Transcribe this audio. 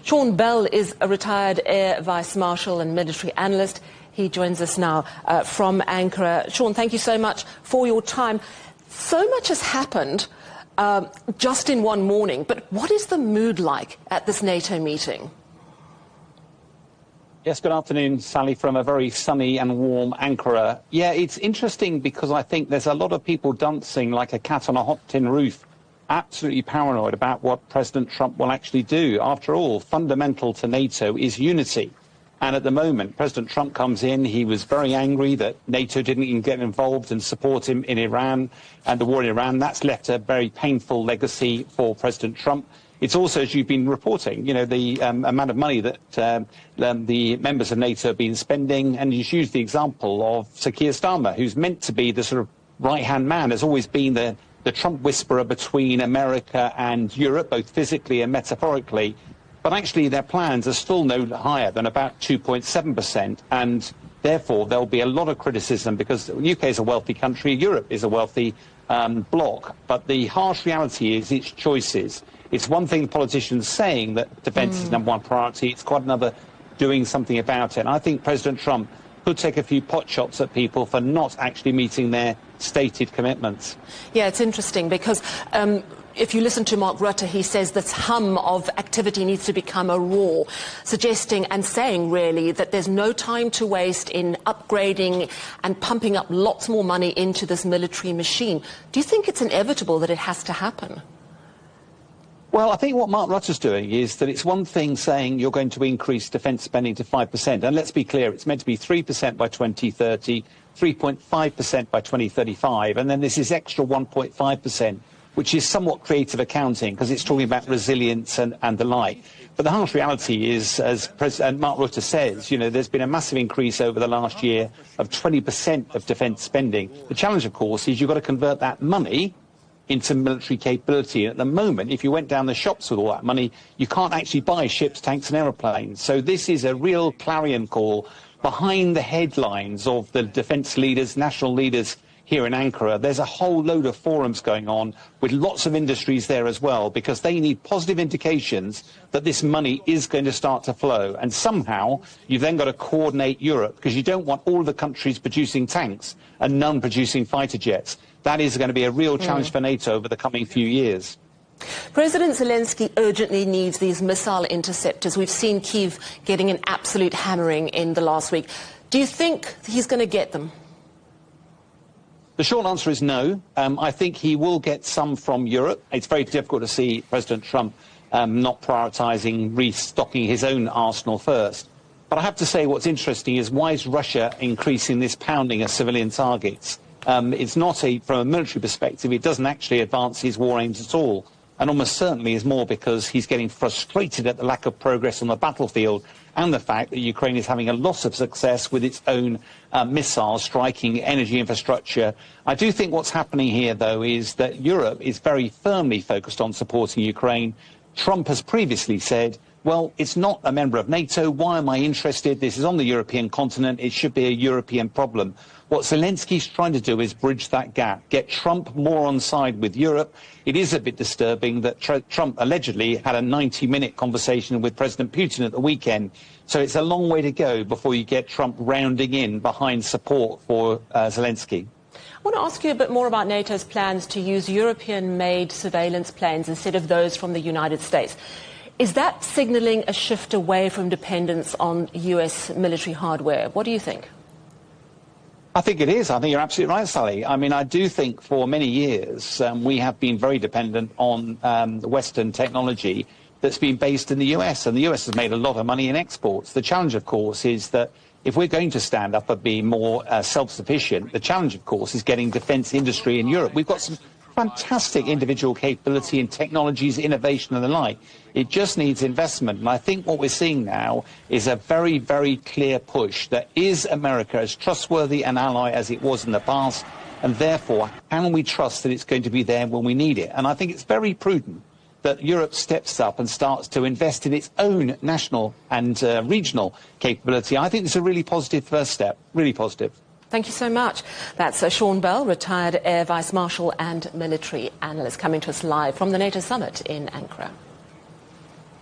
Sean Bell is a retired Air Vice-Marshal and military analyst. He joins us now from Ankara. Sean, thank you so much for your time. So much has happened just in one morning, but what is the mood like at this NATO meeting? Yes, good afternoon, Sally, from a very sunny and warm Ankara. Yeah, it's interesting because I think there's a lot of people dancing like a cat on a hot tin roof, absolutely paranoid about what President Trump will actually do. After all, fundamental to NATO is unity. And at the moment, President Trump comes in, he was very angry that NATO didn't even get involved and support him in Iran and the war in Iran. That's left a very painful legacy for President Trump. It's also, as you've been reporting, you know, the amount of money that the members of NATO have been spending. And you used the example of Sir Keir Starmer, who's meant to be the sort of right-hand man, has always been the Trump whisperer between America and Europe, both physically and metaphorically. But actually their plans are still no higher than about 2.7%. And therefore there'll be a lot of criticism because the UK is a wealthy country, Europe is a wealthy bloc. But the harsh reality is its choices. It's one thing politicians saying that defence is number one priority. It's quite another doing something about it. And I think President Trump could take a few potshots at people for not actually meeting their stated commitments. Yeah, it's interesting because if you listen to Mark Rutte, he says this hum of activity needs to become a roar, suggesting and saying really that there's no time to waste in upgrading and pumping up lots more money into this military machine. Do you think it's inevitable that it has to happen? Well, I think what Mark Rutte's doing is that it's one thing saying you're going to increase defence spending to 5%. And let's be clear, it's meant to be 3% by 2030, 3.5% by 2035. And then there's this extra 1.5%, which is somewhat creative accounting because it's talking about resilience and the like. But the harsh reality is, as President Mark Rutte says, you know, there's been a massive increase over the last year of 20% of defence spending. The challenge, of course, is you've got to convert that money into military capability. And at the moment, if you went down the shops with all that money, you can't actually buy ships, tanks and aeroplanes. So this is a real clarion call behind the headlines of the defence leaders, national leaders here in Ankara. There's a whole load of forums going on with lots of industries there as well, because they need positive indications that this money is going to start to flow. And somehow you've then got to coordinate Europe, because you don't want all of the countries producing tanks and none producing fighter jets. That is going to be a real challenge for NATO over the coming few years. President Zelensky urgently needs these missile interceptors. We've seen Kyiv getting an absolute hammering in the last week. Do you think he's going to get them? The short answer is no. I think he will get some from Europe. It's very difficult to see President Trump not prioritising restocking his own arsenal first. But I have to say what's interesting is why is Russia increasing this pounding of civilian targets? It's not from a military perspective, it doesn't actually advance his war aims at all. And almost certainly is more because he's getting frustrated at the lack of progress on the battlefield and the fact that Ukraine is having a lot of success with its own missiles striking energy infrastructure. I do think what's happening here, though, is that Europe is very firmly focused on supporting Ukraine. Trump has previously said, well, it's not a member of NATO. Why am I interested? This is on the European continent. It should be a European problem. What Zelensky's trying to do is bridge that gap, get Trump more on side with Europe. It is a bit disturbing that Trump allegedly had a 90-minute conversation with President Putin at the weekend. So it's a long way to go before you get Trump rounding in behind support for Zelensky. I want to ask you a bit more about NATO's plans to use European-made surveillance planes instead of those from the United States. Is that signalling a shift away from dependence on US military hardware? What do you think? I think it is. I think you're absolutely right, Sally. I mean, I do think for many years we have been very dependent on Western technology that's been based in the US, and the US has made a lot of money in exports. The challenge, of course, is that if we're going to stand up and be more self-sufficient, the challenge, of course, is getting defence industry in Europe. We've got some fantastic individual capability in technologies, innovation and the like. It just needs investment. And I think what we're seeing now is a very, very clear push that is America as trustworthy an ally as it was in the past, and therefore can we trust that it's going to be there when we need it? And I think it's very prudent that Europe steps up and starts to invest in its own national and regional capability. I think it's a really positive first step, really positive. Thank you so much. That's Sean Bell, retired Air Vice-Marshal and military analyst, coming to us live from the NATO summit in Ankara.